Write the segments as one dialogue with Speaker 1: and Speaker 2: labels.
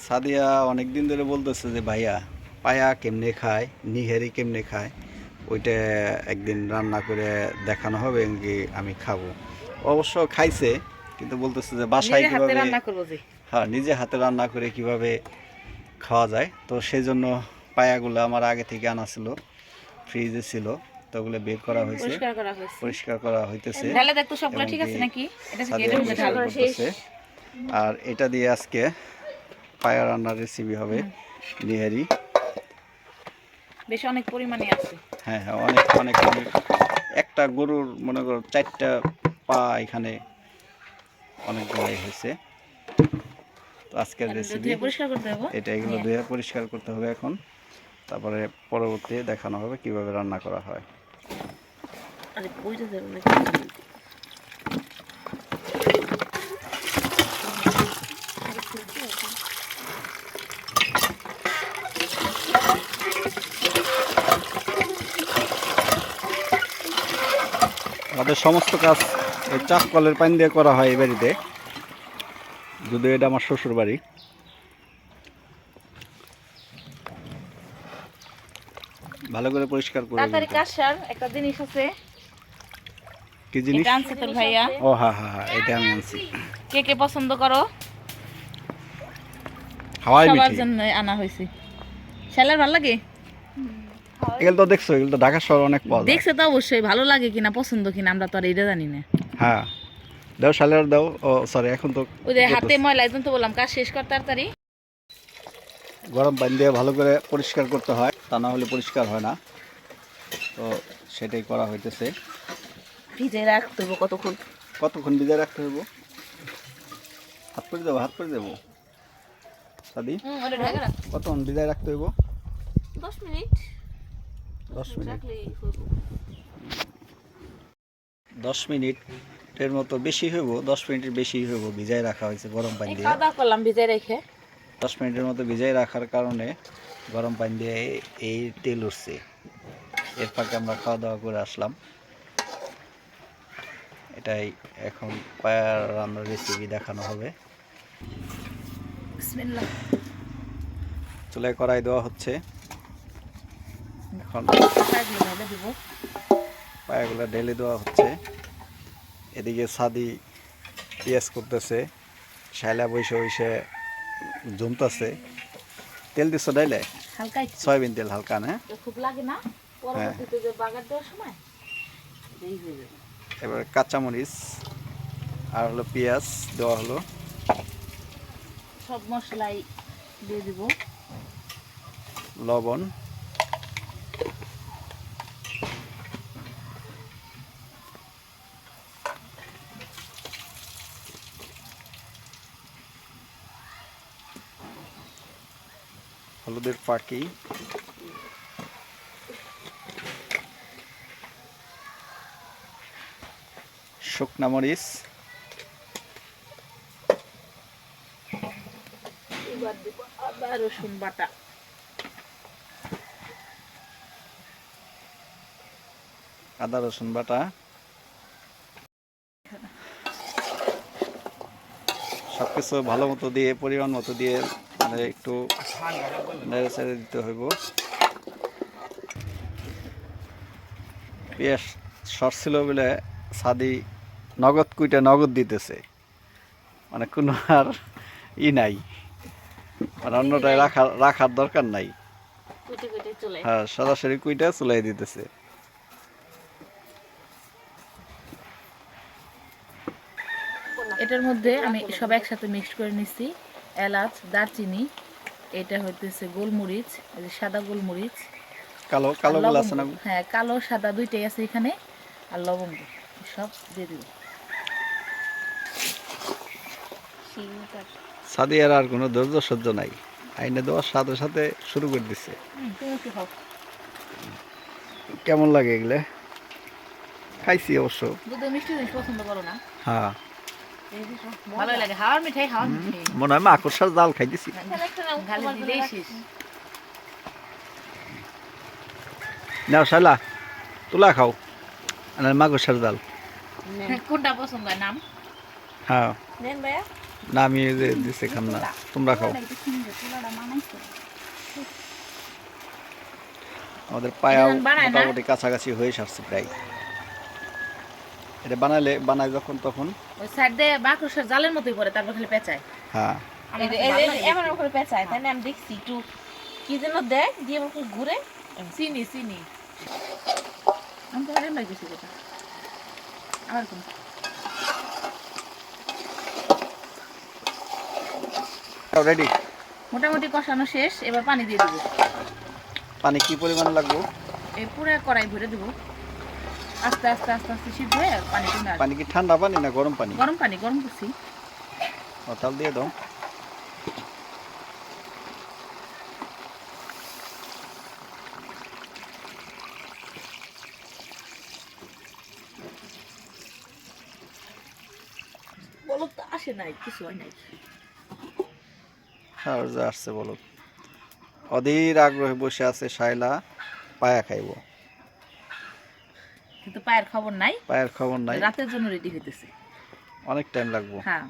Speaker 1: সাদিয়া অনেক দিন ধরে বলতেছে যে ভাইয়া পায়া কেমনে খায়, নিহারি কেমনে খায়, ওইটা একদিন রান্না করে দেখানো হবে কি আমি খাবো। অবশ্য খাইছে, কিন্তু বলতেছে যে বাসায়
Speaker 2: নিজে হাতে
Speaker 1: কিভাবে,
Speaker 2: রান্না করবো যে।
Speaker 1: হ্যাঁ নিজে হাতে রান্না করে কিভাবে খাওয়া যায়। তো সেই জন্য পায়াগুলো আমার আগে থেকে আনা ছিল, ফ্রিজে ছিল, তো ওগুলো বের করা হয়েছে,
Speaker 2: পরিষ্কার করা হয়েছে।
Speaker 1: পরিষ্কার করা হইতেছে
Speaker 2: ঢালে দেখতো সবগুলো
Speaker 1: এবং
Speaker 2: ঠিক
Speaker 1: কি
Speaker 2: আছে নাকি? এটা থেকে
Speaker 1: সাদিয়া
Speaker 2: এটা হচ্ছে
Speaker 1: পরিষ্কার
Speaker 2: ঢাল।
Speaker 1: করতেছে। আর এটা দিয়ে আজকে পায়া রান্নার রেসিপি হবে নিহারি।
Speaker 2: বেশ অনেক পরিমাণে আছে।
Speaker 1: হ্যাঁ হ্যাঁ, অনেক অনেক অনেক। একটা গরুর মনে করো 4টা পা এখানে অনেকগুলাই হয়েছে। তো আজকের রেসিপি
Speaker 2: ধুয়ে পরিষ্কার করতে হবে।
Speaker 1: এটা, এগুলো ধুয়ে পরিষ্কার করতে হবে এখন, তারপরে পরবর্তী দেখানো হবে কিভাবে রান্না করা হয়।
Speaker 2: আরে বইটা দেব নাকি?
Speaker 1: আমাদের সমস্ত কাজ এই চাপ কলের পানি দিয়ে করা হয় এই বাড়িতে, যদিও এটা আমার শ্বশুর বাড়ি। ভালো করে পরিষ্কার করে
Speaker 2: তাড়াতাড়ি
Speaker 1: নিতে।
Speaker 2: কাজ সার। একটা জিনিস আছে,
Speaker 1: কি জিনিস?
Speaker 2: এটা আনছে তোর ভাইয়া।
Speaker 1: ও হ্যাঁ হ্যাঁ হ্যাঁ, এটা আমি আনছি।
Speaker 2: কে কে পছন্দ করো?
Speaker 1: হাওয়াই
Speaker 2: সবার
Speaker 1: মিঠাই।
Speaker 2: জন্য আনা হয়েছে। শালার ভালো লাগে?
Speaker 1: এগুলো তো দেখছো, এগুলো তো ঢাকা শহরে অনেক পাওয়া যায়।
Speaker 2: দেখছে তো অবশ্যই, ভালো লাগে কিনা পছন্দ কিনা আমরা তো আর এটা জানি না।
Speaker 1: হ্যাঁ দাও, শালের দাও। ও সরি, এখন তো
Speaker 2: ওই যে হাতে ময়লা, একদম তো বললাম কাজ শেষ কর তাড়াতাড়ি।
Speaker 1: গরম পানি দিয়ে ভালো করে পরিষ্কার করতে হয়, তা না হলে পরিষ্কার হয় না। তো সেটাই করা হইতেছে।
Speaker 2: ভিজে রাখতে হবে কতক্ষণ?
Speaker 1: কতক্ষণ ভিজায় রাখতে হইব? হাত করে দেবো, হাত করে দেবো সাদি।
Speaker 2: ওটা ঢাকা রাখ।
Speaker 1: কতক্ষণ ভিজায় রাখতে হইব?
Speaker 2: 10 মিনিট।
Speaker 1: 10 মিনিট।
Speaker 2: রাখলেই হইব।
Speaker 1: 10 মিনিটের মতো বেশি হইব, 10 মিনিটের বেশি হইব ভিজায় রাখা হয়েছে গরম পানি দিয়ে।
Speaker 2: খাওয়া দাওয়া করলাম ভিজে রেখে।
Speaker 1: 10 মিনিটের মতো ভিজায় রাখার কারণে গরম পানি দিয়ে এই তেল উঠছে। এর ফাঁকে আমরা খাওয়া দাওয়া করে আসলাম। এটাই এখন পায়ার রান্নার রেসিপি দেখানো হবে।
Speaker 2: বিসমিল্লাহ।
Speaker 1: চুলায় কড়াই দেওয়া হচ্ছে, এখন
Speaker 2: ঢেলে দিব।
Speaker 1: পায়াগুলো ঢেলে দেওয়া হচ্ছে। এদিকে সাদি পেঁয়াজ করতেছে, শায়লা বসে বসে জমতেছে। তেল দিচ্ছ ডাইলে?
Speaker 2: হালকা একটু।
Speaker 1: সয়াবিন তেল হালকা, না?
Speaker 2: খুব লাগে না, পরবর্তীতে যে বাগার দেওয়ার সময় এই হয়ে যাবে।
Speaker 1: এবার কাঁচামরিচ আর হলো পেঁয়াজ দেওয়া হলো,
Speaker 2: সব মশলাই দিয়ে দিব।
Speaker 1: লবণ, হলুদের ফাঁকি, শুকনা মরিচ,
Speaker 2: এবার দিব আদা রসুন বাটা।
Speaker 1: আদা রসুন বাটা, সবকিছু ভালো মতো দিয়ে পরিমাণ মতো দিয়ে মানে একটু নেড়ে চেড়ে দিতে হইব। পেঁয়াজ শর্ট ছিল বলে সাদি নগদ কুইটা নগদ দিতেছে, মানে কোনো আর নাই, মানে অন্যটায় রাখার দরকার নাই।
Speaker 2: কুটে কুটে চলে।
Speaker 1: হ্যাঁ, সরাসরি কুইটা চুলাই দিতেছে।
Speaker 2: এটার মধ্যে আমি সব একসাথে মিক্সড করে নিচ্ছি। এলাচ, দারচিনি, এটা হইতেছে গোলমরিচ, এই যে সাদা গোলমরিচ,
Speaker 1: কালো কালো গুলো আছে না?
Speaker 2: হ্যাঁ কালো সাদা দুইটাই আছে এখানে, আর লবঙ্গ সব দিয়ে দিব।
Speaker 1: সাদিয়ার আর কোনো ধৈর্য সহ্য নাই, আইনে দেওয়ার সাথে সাথে শুরু করে দিচ্ছে।
Speaker 2: তুমি কি খাও?
Speaker 1: কেমন লাগে এগুলো? খাইছি অবশ্য।
Speaker 2: দুধ মিষ্টি জিনিস পছন্দ করো না?
Speaker 1: হ্যাঁ,
Speaker 2: ভালো লাগে হাওয়ার মিঠাই, হাওয়ার মিঠাই।
Speaker 1: মনে হয় মাকড়সার জাল খাইতেছি।
Speaker 2: খালি দিলেই শেষ।
Speaker 1: নাও শালা, তুলা খাও, আর মাকড়সার জাল।
Speaker 2: কোনটা পছন্দ হয় নাম?
Speaker 1: হ্যাঁ,
Speaker 2: নেন ভাইয়া।
Speaker 1: না আমি এই যে দিছে খাম না, তোমরা খাও। আমাদের পায়াও
Speaker 2: এটা বানায় না?
Speaker 1: মোটামুটি কাছাকাছি হয়ে সারছে প্রায়। এটা বানায় যখন তখন।
Speaker 2: ওই সাইড দিয়ে বাকরসের জালের মতোই পড়ে, তারপর খালি পেঁচায়।
Speaker 1: হ্যাঁ
Speaker 2: এমন করে পেঁচায়, তাই না? আমি দেখছি একটু কি যেন দেয় দিয়ে আমাকে ঘুরে চিনি চিনি আমি তো হারিয়ে লাগতেছি এটা আমার কোন
Speaker 1: রেডি।
Speaker 2: মোটামুটি কষানো শেষ, এবার পানি দিয়ে দেবো।
Speaker 1: পানি কি পরিমাণ লাগবে?
Speaker 2: এই পুরো কড়াই ভরে দেবো, আস্তে আস্তে আস্তে আস্তে সিদ্ধ হয়ে পানি কমে আসবে।
Speaker 1: পানি কি ঠান্ডা পানি না গরম পানি?
Speaker 2: গরম পানি, গরম করছি।
Speaker 1: ও তাল দিয়ে দাও।
Speaker 2: বলো তো আসে নাই, কিছু হয় নাই।
Speaker 1: আর যা আসছে বলো। অধীর আগ্রহে বসে আছে শায়লা, পায়া খাইব।
Speaker 2: কিন্তু পায়ের খবর নাই,
Speaker 1: পায়ের খবর নাই।
Speaker 2: রাতের জন্য রেডি হইতেছে।
Speaker 1: অনেক টাইম লাগবে।
Speaker 2: হ্যাঁ,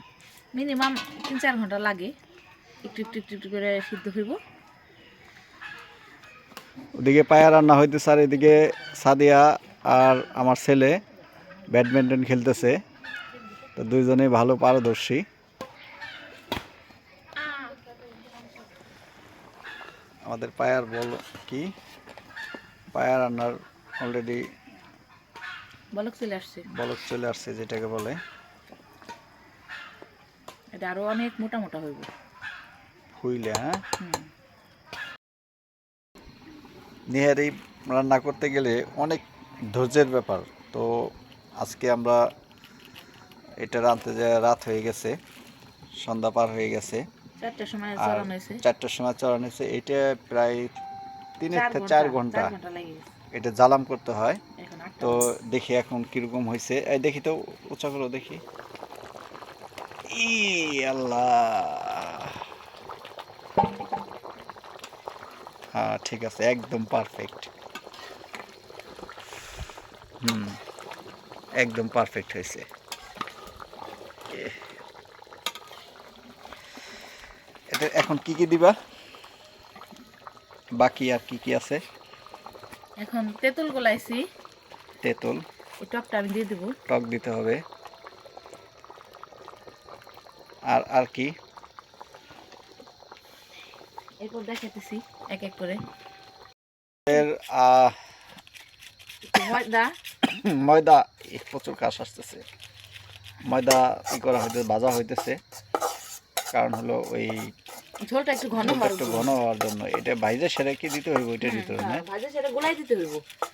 Speaker 2: মিনিমাম 3-4 ঘন্টা লাগে, একটু একটু একটু একটু করে সিদ্ধ হইব।
Speaker 1: ওদিকে পায়া রান্না হইতেছে আর এদিকে সাদিয়া আর আমার ছেলে ব্যাডমিন্টন খেলতেছে। তো দুইজনেই ভালো পারদর্শী। আমাদের পায়ার বল কি, পায়া রান্নার অলরেডি
Speaker 2: বলক চলে আসছে,
Speaker 1: বলক চলে আসছে যেটাকে বলে।
Speaker 2: এটা আরো অনেক মোটা মোটা হইব
Speaker 1: ফুইলে। হ্যাঁ,
Speaker 2: হুম।
Speaker 1: নিহারি রান্না করতে গেলে অনেক ধৈর্যের ব্যাপার। তো আজকে আমরা এটা রাঁধতে যে রাত হয়ে গেছে, সন্ধ্যা পার হয়ে গেছে।
Speaker 2: 4টার সময়
Speaker 1: আর
Speaker 2: চড়ানো হয়েছে,
Speaker 1: 4টার সময় চড়ানো হয়েছে। এটা প্রায় 3 থেকে 4
Speaker 2: 4
Speaker 1: ঘন্টা
Speaker 2: ঘন্টা লেগে গেছে।
Speaker 1: এটা জ্বালাম করতে হয়।
Speaker 2: এখন 8টা
Speaker 1: তো
Speaker 2: বাজে।
Speaker 1: দেখি এখন কিরকম হয়েছে। এই দেখি তো, উঁচা করো দেখি। ই আল্লাহ, হ্যাঁ ঠিক আছে, একদম পারফেক্ট। হুম, একদম পারফেক্ট হয়েছে। এটা এখন কি কি দিবা? বাকি আর কি কি আছে?
Speaker 2: এখন তেঁতুল গলাইছি,
Speaker 1: তেঁতুল,
Speaker 2: এই টকটা আমি দিয়ে দেবো।
Speaker 1: টক দিতে হবে। আর আর কি?
Speaker 2: এরপর দেখাতেছি এক এক করে।
Speaker 1: এর
Speaker 2: একটু ময়দা,
Speaker 1: ময়দা, প্রচুর কাশ আসতেছে। ময়দা ই করা হইতেছে, ভাজা হইতেছে। কারণ হলো ওই
Speaker 2: ঝোলটা একটু ঘন
Speaker 1: ঝোলটা
Speaker 2: হওয়ার
Speaker 1: একটু
Speaker 2: জন্য।
Speaker 1: ঘন হওয়ার জন্য। এটা ভাইজা সেরে কি দিতে হইব এটার ভিতরে? না
Speaker 2: হ্যাঁ, ভাজা সেটা গোলাই দিতে হইব।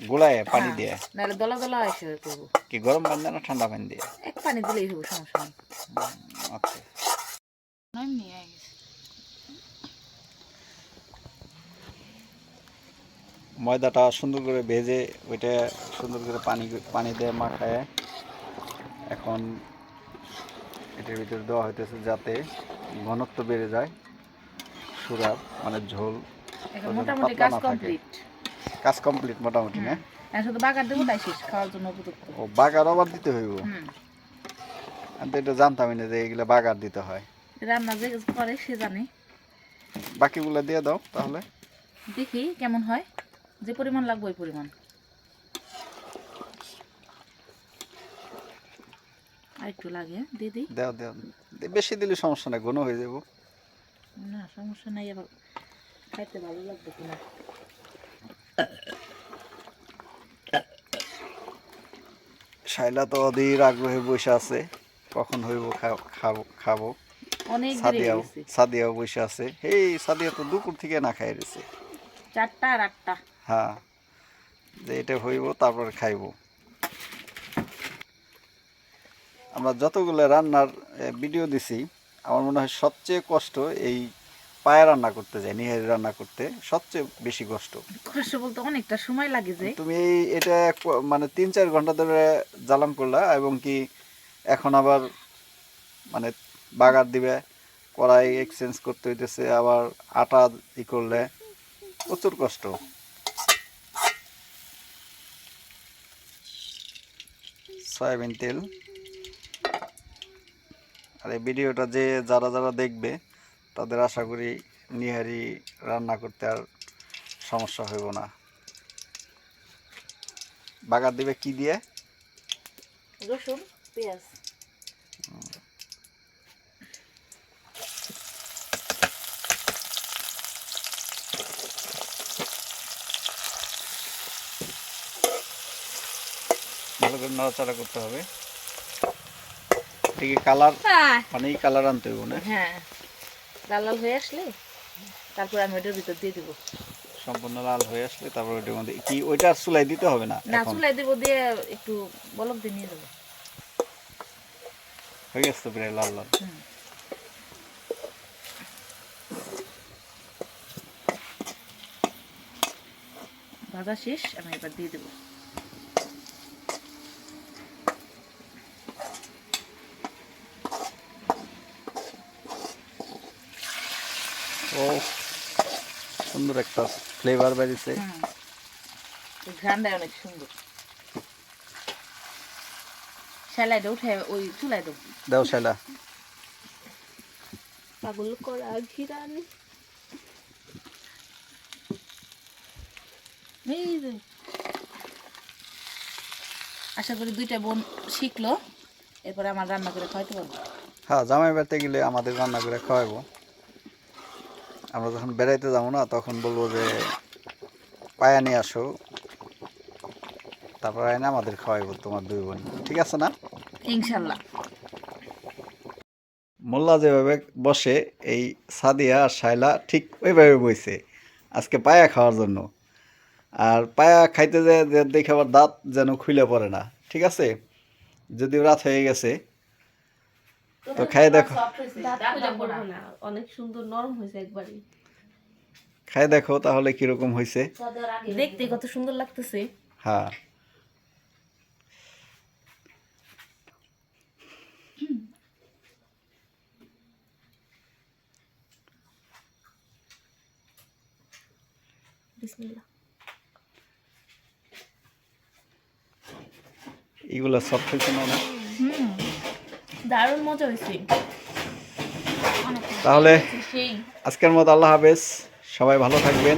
Speaker 1: গোলায় পানি
Speaker 2: হ্যাঁ,
Speaker 1: দিয়ে?
Speaker 2: নাহলে দলা দলা এসে করবো।
Speaker 1: কি গরম পানি দিয়ে না ঠান্ডা পানি দিয়ে?
Speaker 2: এক পানি দিলেই হইব, সমস্যা নেই।
Speaker 1: আচ্ছা,
Speaker 2: নিয়ে গেছে।
Speaker 1: ময়দাটা সুন্দর করে ভেজে ওইটা সুন্দর করে পানি দিয়ে মাখায় এখন এটার ভিতরে দেওয়া হইতেছে যাতে ঘনত্ব বেড়ে যায়, সুরার মানে ঝোল
Speaker 2: এখন
Speaker 1: যেন
Speaker 2: মোটামুটি
Speaker 1: পাতলা
Speaker 2: কাজ
Speaker 1: না থাকে।
Speaker 2: কমপ্লিট।
Speaker 1: কাজ কমপ্লিট মোটামুটি না?
Speaker 2: এখন শুধু বাগার দেবো, তাই শেষ, খাওয়ার জন্য উপযুক্ত।
Speaker 1: ও বাগার আবার দিতে হইব?
Speaker 2: হুম,
Speaker 1: আমি তো এটা জানতামই না যে এগুলো বাগার দিতে হয়।
Speaker 2: রান্না যে করে সে জানে।
Speaker 1: বাকিগুলো দিয়ে দাও তাহলে।
Speaker 2: দেখি কেমন হয়, যে পরিমাণ লাগবে ওই পরিমাণ। আর একটু লাগে, দিয়ে দিই।
Speaker 1: দাও দাও, বেশি দিলে সমস্যা নাই, ঘন হয়ে যাব।
Speaker 2: না সমস্যা নাই, আবার খাইতে ভালো লাগবে কিনা।
Speaker 1: শাইলা তো অধীর আগ্রহে বসে আছে, কখন হইব খাবো।
Speaker 2: অনেক দেরি হয়ে গেছে,
Speaker 1: সাদিয়াও বসে আছে। এই সাদিয়া তো দুপুর থেকে না খাই রয়েছে।
Speaker 2: 4টা আর 8টা।
Speaker 1: হ্যাঁ, যে এটা হইব তারপর খাইব। আমরা যতগুলো রান্নার ভিডিও দিছি, আমার মনে হয় সবচেয়ে কষ্ট এই পায়া রান্না করতে যায়, নিহারি রান্না করতে সবচেয়ে বেশি কষ্ট।
Speaker 2: কষ্ট বলতে অনেকটা সময় লাগে যে।
Speaker 1: তুমি এটা মানে 3-4 ঘন্টা ধরে জ্বালাম করলা, এবং কি এখন আবার মানে বাগার দিবে, কড়াই এক্সচেঞ্জ করতে হইতেছে, আবার আটা ই করলে প্রচুর কষ্ট। সয়াবিন তেল আর এই ভিডিওটা যে যারা যারা দেখবে তাদের আশা করি নিহারি রান্না করতে আর সমস্যা হইব না। বাগার দিবে কি দিয়ে?
Speaker 2: রসুন পেঁয়াজ।
Speaker 1: ভালো করে নাড়াচাড়া করতে হবে। ঠিক কালার মানে এই কালার আনতে হইব না?
Speaker 2: হ্যাঁ, লাল লাল হয়ে আসলে তারপর আমি ওটার ভিতর দিয়ে দিব।
Speaker 1: সম্পূর্ণ লাল হয়ে আসলে তারপর ওইটার মধ্যে কি ওইটা আর চুলাই দিতে হবে না?
Speaker 2: না,
Speaker 1: এখন
Speaker 2: চুলাই দিব, দিয়ে একটু বলক দিয়ে নিয়ে যাবো।
Speaker 1: হয়ে গেছে তো প্রায় লাল লাল।
Speaker 2: ভাজা শেষ, আমি এবার দিয়ে দেবো।
Speaker 1: ও সুন্দর একটা ফ্লেভার বেরিয়েছে।
Speaker 2: ঘ্রাণটা অনেক সুন্দর। সেলাইটা উঠে ওই চুলাই দেবো।
Speaker 1: দাও শালা।
Speaker 2: পাগল করা ঘিরানি। এই যে আশা করি দুইটা বোন শিখলো, এরপরে আমার রান্না করে খাওয়াইতে পারবো।
Speaker 1: হ্যাঁ, জামাই বাড়িতে গেলে আমাদের রান্না করে খাওয়াবো। আমরা যখন বেড়াইতে যাবো না তখন বলবো যে পায়া নিয়ে আসো, তারপর এনে আমাদের খাওয়াইবো তোমার দুই বোন, ঠিক আছে না?
Speaker 2: ইনশাল্লাহ।
Speaker 1: মোল্লা যেভাবে বসে এই সাদিয়া আর শায়লা ঠিক ওইভাবে বইছে আজকে পায়া খাওয়ার জন্য। আর পায়া খাইতে যে দেখে আবার দাঁত যেন খুলে পড়ে না, ঠিক আছে? যদিও রাত হয়ে গেছে তো খাই দেখো,
Speaker 2: অনেক সুন্দর নরম হয়েছে একবারে।
Speaker 1: খাই দেখো তাহলে কিরকম হয়েছে।
Speaker 2: দেখতে কত সুন্দর লাগতেছে।
Speaker 1: হ্যাঁ,
Speaker 2: বিসমিল্লাহ।
Speaker 1: এগুলো সব হয়েছে না অনেক?
Speaker 2: দারুণ মজা হয়েছে।
Speaker 1: তাহলে আজকের মতো আল্লাহ হাফেজ, সবাই ভালো থাকবেন।